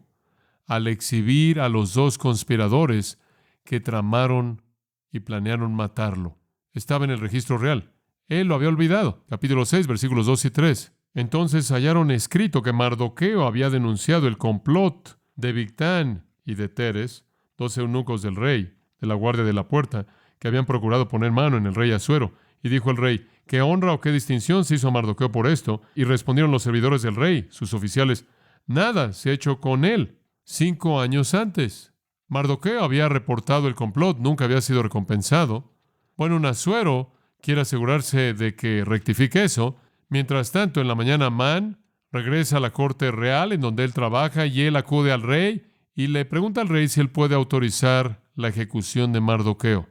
A: al exhibir a los dos conspiradores que tramaron y planearon matarlo. Estaba en el registro real. Él lo había olvidado. Capítulo 6, versículos 2 y 3. Entonces hallaron escrito que Mardoqueo había denunciado el complot de Bigtán y de Teres, 12 eunucos del rey, de la guardia de la puerta, que habían procurado poner mano en el rey Asuero. Y dijo el rey: ¿qué honra o qué distinción se hizo a Mardoqueo por esto? Y respondieron los servidores del rey, sus oficiales: nada se ha hecho con él 5 años antes. Mardoqueo había reportado el complot, nunca había sido recompensado. Bueno, un Asuero quiere asegurarse de que rectifique eso. Mientras tanto, en la mañana, Amán regresa a la corte real en donde él trabaja y él acude al rey y le pregunta al rey si él puede autorizar la ejecución de Mardoqueo.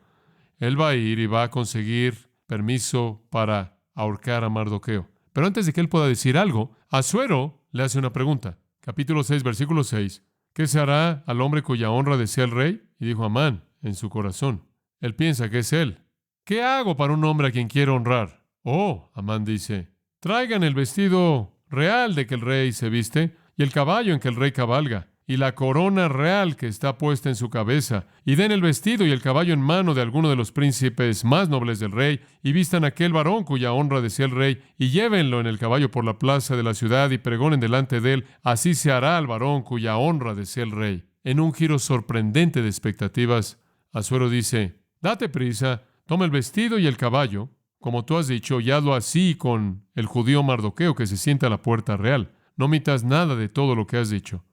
A: Él va a ir y va a conseguir permiso para ahorcar a Mardoqueo. Pero antes de que él pueda decir algo, Asuero le hace una pregunta. Capítulo 6, versículo 6. ¿Qué se hará al hombre cuya honra desea el rey? Y dijo Amán en su corazón. Él piensa que es él. ¿Qué hago para un hombre a quien quiero honrar? Oh, Amán dice: traigan el vestido real de que el rey se viste, y el caballo en que el rey cabalga, y la corona real que está puesta en su cabeza, y den el vestido y el caballo en mano de alguno de los príncipes más nobles del rey, y vistan a aquel varón cuya honra desea el rey, y llévenlo en el caballo por la plaza de la ciudad, y pregonen delante de él: así se hará al varón cuya honra desea el rey. En un giro sorprendente de expectativas, Asuero dice: date prisa, toma el vestido y el caballo, como tú has dicho, y hazlo así con el judío Mardoqueo que se sienta a la puerta real. No omitas nada de todo lo que has dicho.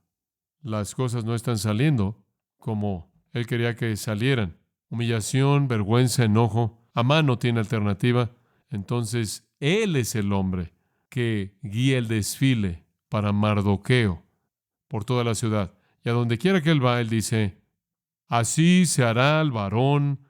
A: Las cosas no están saliendo como él quería que salieran. Humillación, vergüenza, enojo. Amán no tiene alternativa. Entonces, él es el hombre que guía el desfile para Mardoqueo por toda la ciudad. Y a donde quiera que él va, él dice: así se hará al varón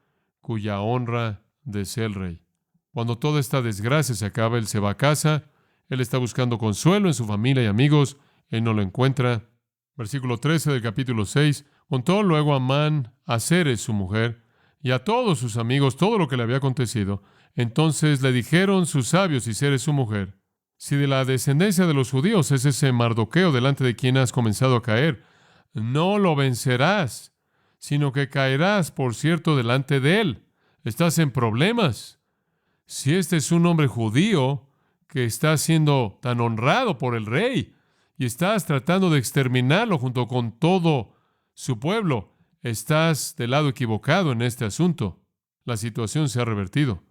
A: cuya honra desea el rey. Cuando toda esta desgracia se acaba, él se va a casa. Él está buscando consuelo en su familia y amigos. Él no lo encuentra. Versículo 13 del capítulo 6. Contó luego Amán a Zeres, su mujer, y a todos sus amigos todo lo que le había acontecido. Entonces le dijeron sus sabios y Zeres, su mujer: si de la descendencia de los judíos es ese Mardoqueo delante de quien has comenzado a caer, no lo vencerás, sino que caerás, por cierto, delante de él. Estás en problemas. Si este es un hombre judío que está siendo tan honrado por el rey y estás tratando de exterminarlo junto con todo su pueblo, estás del lado equivocado en este asunto. La situación se ha revertido.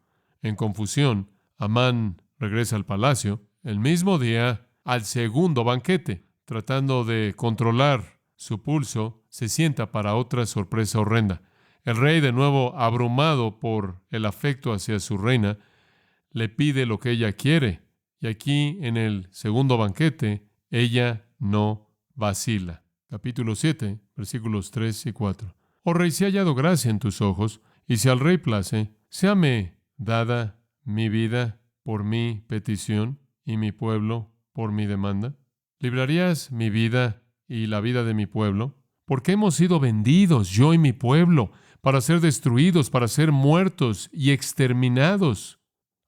A: En confusión, Amán regresa al palacio. El mismo día, al segundo banquete, tratando de controlar su pulso, se sienta para otra sorpresa horrenda. El rey, de nuevo abrumado por el afecto hacia su reina, le pide lo que ella quiere. Y aquí, en el segundo banquete, ella no vacila. Capítulo 7, versículos 3 y 4. Oh rey, si he hallado gracia en tus ojos, y si al rey place, séame dada mi vida por mi petición y mi pueblo por mi demanda. ¿Librarías mi vida y la vida de mi pueblo? Porque hemos sido vendidos, yo y mi pueblo, para ser destruidos, para ser muertos y exterminados.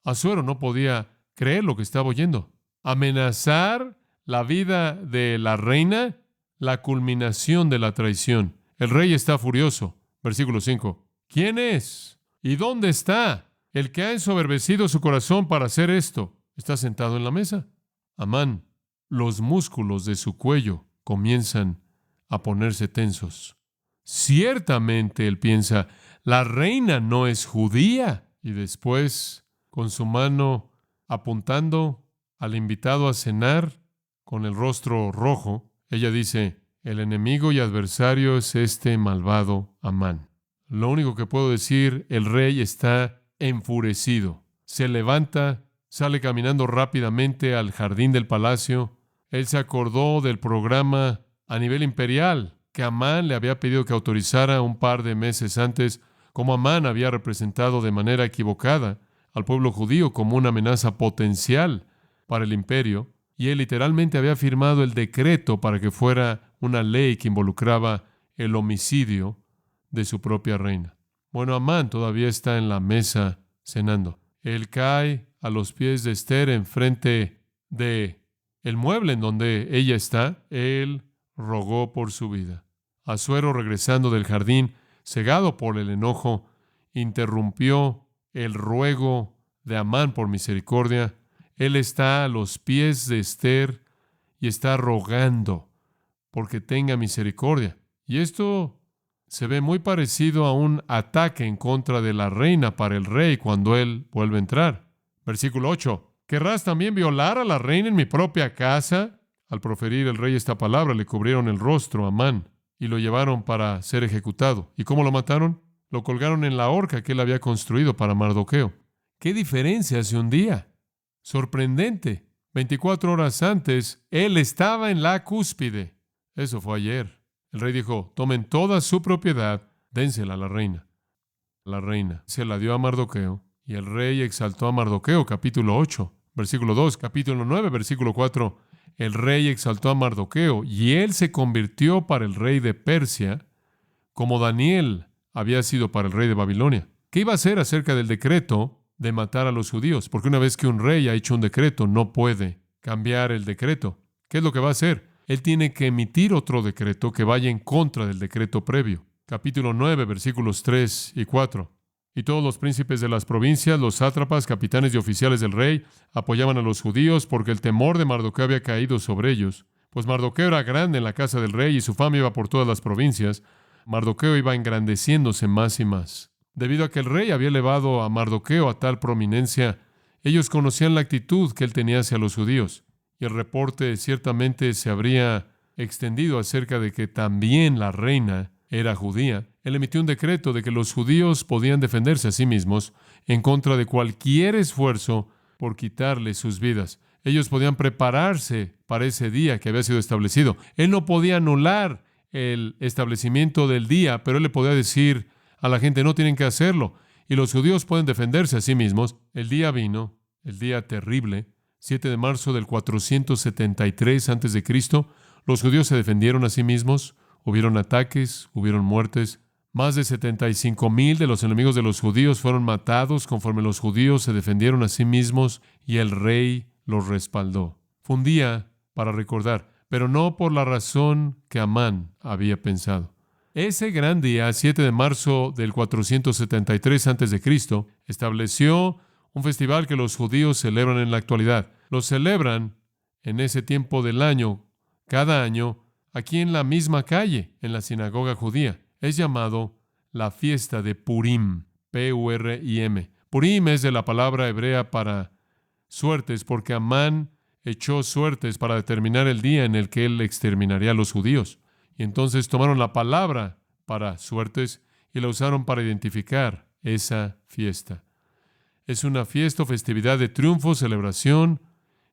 A: Asuero no podía creer lo que estaba oyendo. Amenazar la vida de la reina, la culminación de la traición. El rey está furioso. Versículo 5. ¿Quién es? ¿Y dónde está el que ha ensoberbecido su corazón para hacer esto? Está sentado en la mesa. Amán, los músculos de su cuello comienzan a ponerse tensos. Ciertamente, él piensa, la reina no es judía. Y después, con su mano apuntando al invitado a cenar, con el rostro rojo, ella dice: el enemigo y adversario es este malvado Amán. Lo único que puedo decir: el rey está enfurecido. Se levanta, sale caminando rápidamente al jardín del palacio. Él se acordó del programa a nivel imperial que Amán le había pedido que autorizara un par de meses antes, como Amán había representado de manera equivocada al pueblo judío como una amenaza potencial para el imperio. y él literalmente había firmado el decreto para que fuera una ley que involucraba el homicidio de su propia reina. Bueno, Amán todavía está en la mesa cenando. Él cae a los pies de Esther enfrente de el mueble en donde ella está. Él rogó por su vida. Asuero, regresando del jardín, cegado por el enojo, interrumpió el ruego de Amán por misericordia. Él está a los pies de Esther y está rogando porque tenga misericordia. Y esto se ve muy parecido a un ataque en contra de la reina para el rey cuando él vuelve a entrar. Versículo 8. ¿Querrás también violar a la reina en mi propia casa? Al proferir el rey esta palabra, le cubrieron el rostro a Amán y lo llevaron para ser ejecutado. ¿Y cómo lo mataron? Lo colgaron en la horca que él había construido para Mardoqueo. ¿Qué diferencia hace un día? Sorprendente. 24 horas antes, él estaba en la cúspide. Eso fue ayer. El rey dijo, tomen toda su propiedad, dénsela a la reina. La reina se la dio a Mardoqueo, y el rey exaltó a Mardoqueo, capítulo 8, versículo 2, capítulo 9, versículo 4. El rey exaltó a Mardoqueo, y él se convirtió para el rey de Persia, como Daniel había sido para el rey de Babilonia. ¿Qué iba a hacer acerca del decreto de matar a los judíos? Porque una vez que un rey ha hecho un decreto, no puede cambiar el decreto. ¿Qué es lo que va a hacer? Él tiene que emitir otro decreto que vaya en contra del decreto previo. Capítulo 9, versículos 3 y 4. Y todos los príncipes de las provincias, los sátrapas, capitanes y oficiales del rey, apoyaban a los judíos porque el temor de Mardoqueo había caído sobre ellos. Pues Mardoqueo era grande en la casa del rey y su fama iba por todas las provincias. Mardoqueo iba engrandeciéndose más y más. Debido a que el rey había elevado a Mardoqueo a tal prominencia, ellos conocían la actitud que él tenía hacia los judíos. Y el reporte ciertamente se habría extendido acerca de que también la reina era judía. Él emitió un decreto de que los judíos podían defenderse a sí mismos en contra de cualquier esfuerzo por quitarles sus vidas. Ellos podían prepararse para ese día que había sido establecido. Él no podía anular el establecimiento del día, pero él le podía decir a la gente, no tienen que hacerlo. Y los judíos pueden defenderse a sí mismos. El día vino, el día terrible, 7 de marzo del 473 a.C., los judíos se defendieron a sí mismos, hubieron ataques, hubieron muertes. Más de 75,000 de los enemigos de los judíos fueron matados conforme los judíos se defendieron a sí mismos y el rey los respaldó. Fue un día para recordar, pero no por la razón que Amán había pensado. Ese gran día, 7 de marzo del 473 a.C., estableció un festival que los judíos celebran en la actualidad. Lo celebran en ese tiempo del año, cada año, aquí en la misma calle, en la sinagoga judía. Es llamado la fiesta de Purim, P-U-R-I-M. Purim es de la palabra hebrea para suertes, porque Amán echó suertes para determinar el día en el que él exterminaría a los judíos. Y entonces tomaron la palabra para suertes y la usaron para identificar esa fiesta. Es una fiesta o festividad de triunfo, celebración,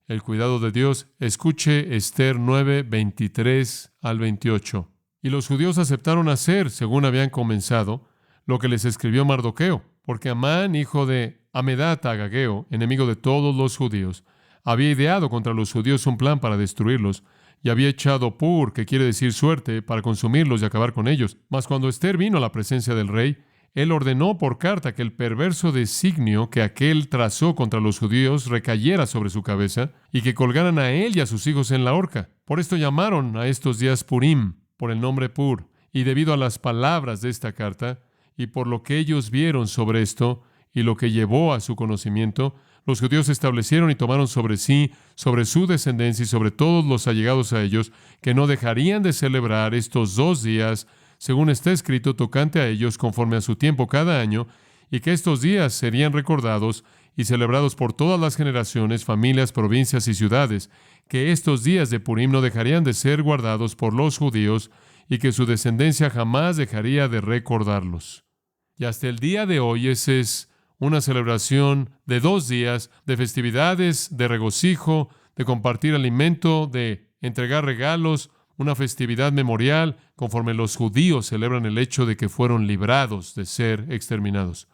A: el cuidado de Dios. Escuche Esther 9, 23 al 28. Y los judíos aceptaron hacer, según habían comenzado, lo que les escribió Mardoqueo, porque Amán, hijo de Hamedata Agageo, enemigo de todos los judíos, había ideado contra los judíos un plan para destruirlos, y había echado pur, que quiere decir suerte, para consumirlos y acabar con ellos. Mas cuando Esther vino a la presencia del rey, él ordenó por carta que el perverso designio que aquél trazó contra los judíos recayera sobre su cabeza y que colgaran a él y a sus hijos en la horca. Por esto llamaron a estos días Purim, por el nombre Pur, y debido a las palabras de esta carta y por lo que ellos vieron sobre esto y lo que llevó a su conocimiento, los judíos establecieron y tomaron sobre sí, sobre su descendencia y sobre todos los allegados a ellos, que no dejarían de celebrar estos 2 días, según está escrito tocante a ellos conforme a su tiempo cada año, y que estos días serían recordados y celebrados por todas las generaciones, familias, provincias y ciudades, que estos días de Purim no dejarían de ser guardados por los judíos y que su descendencia jamás dejaría de recordarlos. Y hasta el día de hoy esa es una celebración de 2 días, de festividades, de regocijo, de compartir alimento, de entregar regalos, una festividad memorial, conforme los judíos celebran el hecho de que fueron librados de ser exterminados.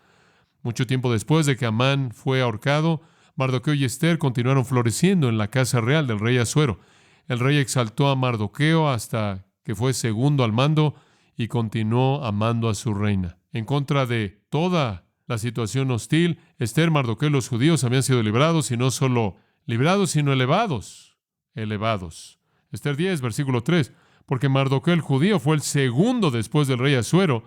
A: Mucho tiempo después de que Amán fue ahorcado, Mardoqueo y Esther continuaron floreciendo en la casa real del rey Asuero. El rey exaltó a Mardoqueo hasta que fue segundo al mando y continuó amando a su reina. En contra de toda la situación hostil, Esther, Mardoqueo y los judíos habían sido librados, y no solo librados, sino elevados. Elevados. Esther 10, versículo 3. Porque Mardoqueo el judío fue el segundo después del rey Asuero,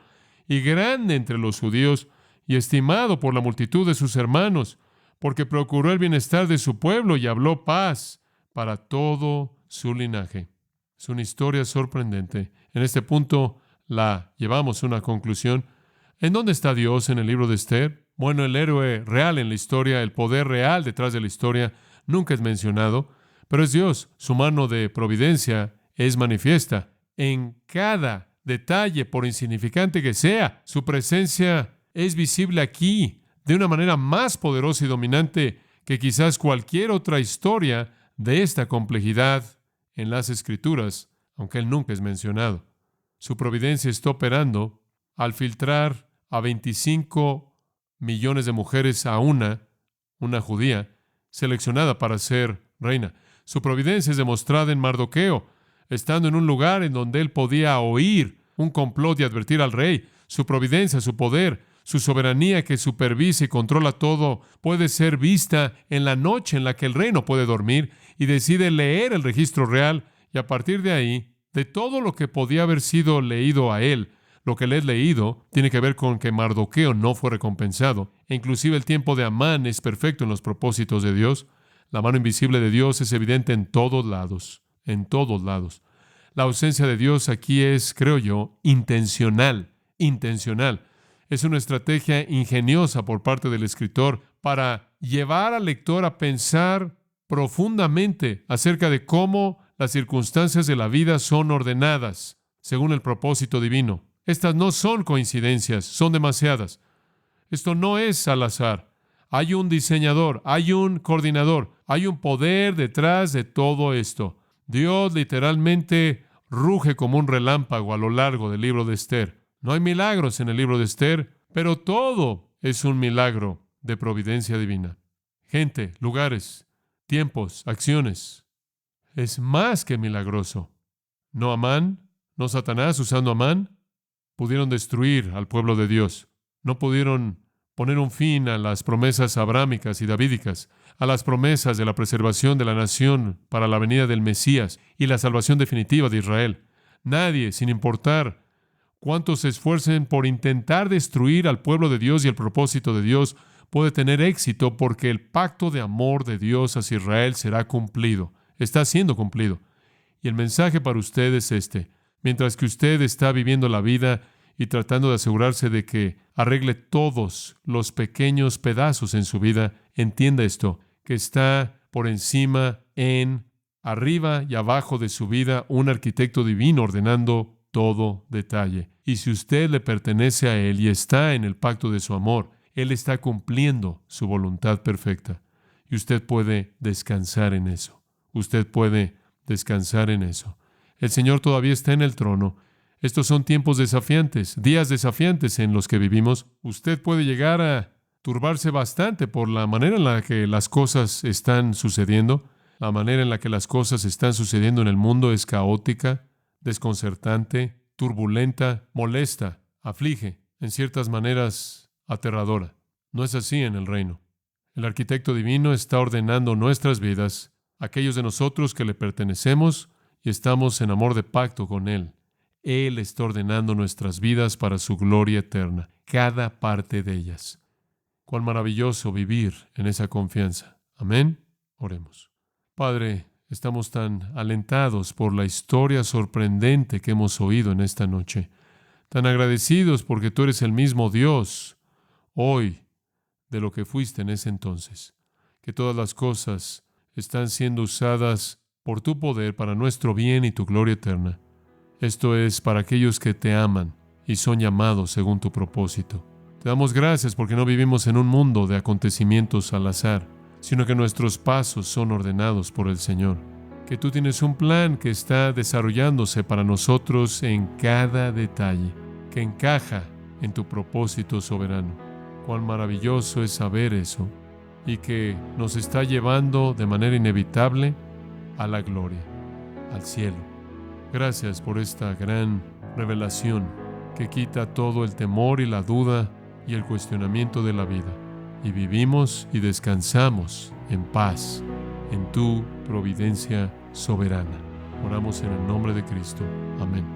A: y grande entre los judíos, y estimado por la multitud de sus hermanos, porque procuró el bienestar de su pueblo y habló paz para todo su linaje. Es una historia sorprendente. En este punto la llevamos a una conclusión. ¿En dónde está Dios en el libro de Esther? Bueno, el héroe real en la historia, el poder real detrás de la historia, nunca es mencionado, pero es Dios. Su mano de providencia es manifiesta en cada detalle, por insignificante que sea. Su presencia es visible aquí de una manera más poderosa y dominante que quizás cualquier otra historia de esta complejidad en las Escrituras, aunque Él nunca es mencionado. Su providencia está operando al filtrar a 25 millones de mujeres a una judía, seleccionada para ser reina. Su providencia es demostrada en Mardoqueo, estando en un lugar en donde él podía oír un complot y advertir al rey. Su providencia, su poder, su soberanía que supervisa y controla todo, puede ser vista en la noche en la que el rey no puede dormir y decide leer el registro real, y a partir de ahí, de todo lo que podía haber sido leído a él, lo que le he leído tiene que ver con que Mardoqueo no fue recompensado. E inclusive el tiempo de Amán es perfecto en los propósitos de Dios. La mano invisible de Dios es evidente en todos lados, en todos lados. La ausencia de Dios aquí es, creo yo, intencional. Es una estrategia ingeniosa por parte del escritor para llevar al lector a pensar profundamente acerca de cómo las circunstancias de la vida son ordenadas según el propósito divino. Estas no son coincidencias, son demasiadas. Esto no es al azar. Hay un diseñador, hay un coordinador, hay un poder detrás de todo esto. Dios literalmente ruge como un relámpago a lo largo del libro de Esther. No hay milagros en el libro de Esther, pero todo es un milagro de providencia divina. Gente, lugares, tiempos, acciones. Es más que milagroso. No Amán, no Satanás usando Amán, pudieron destruir al pueblo de Dios. No pudieron poner un fin a las promesas abrámicas y davídicas, a las promesas de la preservación de la nación para la venida del Mesías y la salvación definitiva de Israel. Nadie, sin importar cuántos se esfuercen por intentar destruir al pueblo de Dios y el propósito de Dios, puede tener éxito, porque el pacto de amor de Dios hacia Israel será cumplido. Está siendo cumplido. Y el mensaje para usted es este. Mientras que usted está viviendo la vida y tratando de asegurarse de que arregle todos los pequeños pedazos en su vida, entienda esto, que está por encima, arriba y abajo de su vida, un arquitecto divino ordenando todo detalle. Y si usted le pertenece a Él y está en el pacto de su amor, Él está cumpliendo su voluntad perfecta. Y usted puede descansar en eso. Usted puede descansar en eso. El Señor todavía está en el trono. Estos son tiempos desafiantes, días desafiantes en los que vivimos. Usted puede llegar a turbarse bastante por la manera en la que las cosas están sucediendo. La manera en la que las cosas están sucediendo en el mundo es caótica, desconcertante, turbulenta, molesta, aflige, en ciertas maneras aterradora. No es así en el reino. El arquitecto divino está ordenando nuestras vidas, aquellos de nosotros que le pertenecemos y estamos en amor de pacto con Él. Él está ordenando nuestras vidas para su gloria eterna, cada parte de ellas. Cuán maravilloso vivir en esa confianza. Amén. Oremos. Padre, estamos tan alentados por la historia sorprendente que hemos oído en esta noche. Tan agradecidos porque tú eres el mismo Dios hoy de lo que fuiste en ese entonces. Que todas las cosas están siendo usadas por tu poder para nuestro bien y tu gloria eterna. Esto es para aquellos que te aman y son llamados según tu propósito. Te damos gracias porque no vivimos en un mundo de acontecimientos al azar, sino que nuestros pasos son ordenados por el Señor. Que tú tienes un plan que está desarrollándose para nosotros en cada detalle, que encaja en tu propósito soberano. Cuán maravilloso es saber eso y que nos está llevando de manera inevitable a la gloria, al cielo. Gracias por esta gran revelación que quita todo el temor y la duda y el cuestionamiento de la vida. Y vivimos y descansamos en paz, en tu providencia soberana. Oramos en el nombre de Cristo. Amén.